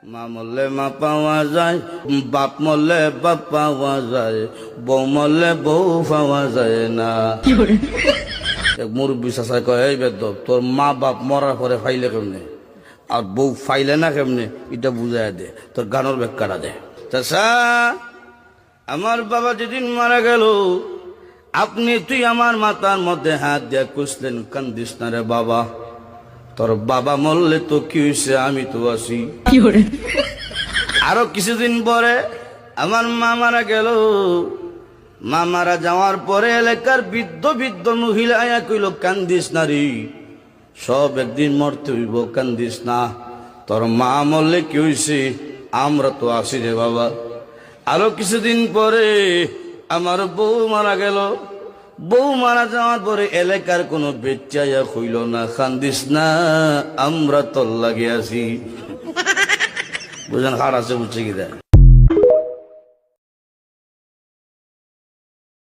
মা মরলে মা পাওয়া যায়, বাপ মরলে বাপ পাওয়া যায়, বউ মরলে বউ পাওয়া যায় না। এক মুরব্বী চাচাই কয়, এই বেদব, তোর মা বাপ মরার পরে ফাইলে কেমনে আর বউ ফাইলে না কেমনে, এটা বুঝাই দে, তোর গানোর ব্যাখ্যাটা দে। চাচা, আমার বাবা যেদিন মারা গেল, তুই আমার মাথার মধ্যে হাত দিয়ে কুসলেন, কান্দিস না রে বাবা, তোর বাবা মরলে তো কি হয়েছে, আমি তো আছি। আরো কিছুদিন পরে আমার মা মারা গেল। মা মারা যাওয়ার পরে এলাকার বৃদ্ধ বৃদ্ধ মহিলা আয়া কইল, কান্দিস না রে, সব একদিন মরতে হইব, কান্দিস না, তোর মা মরলে কি হয়েছে, আমরা তো আছি রে বাবা। আরো কিছুদিন পরে আমার বউ মারা গেল। বউ মারা যাওয়ার পরে এলাকার কোনো বেচাইয়া হইল না, কান্দিস না, আমরা তোর লাগে আছি। বুঝলেন, হার আছে, বুঝছে কি দেয়।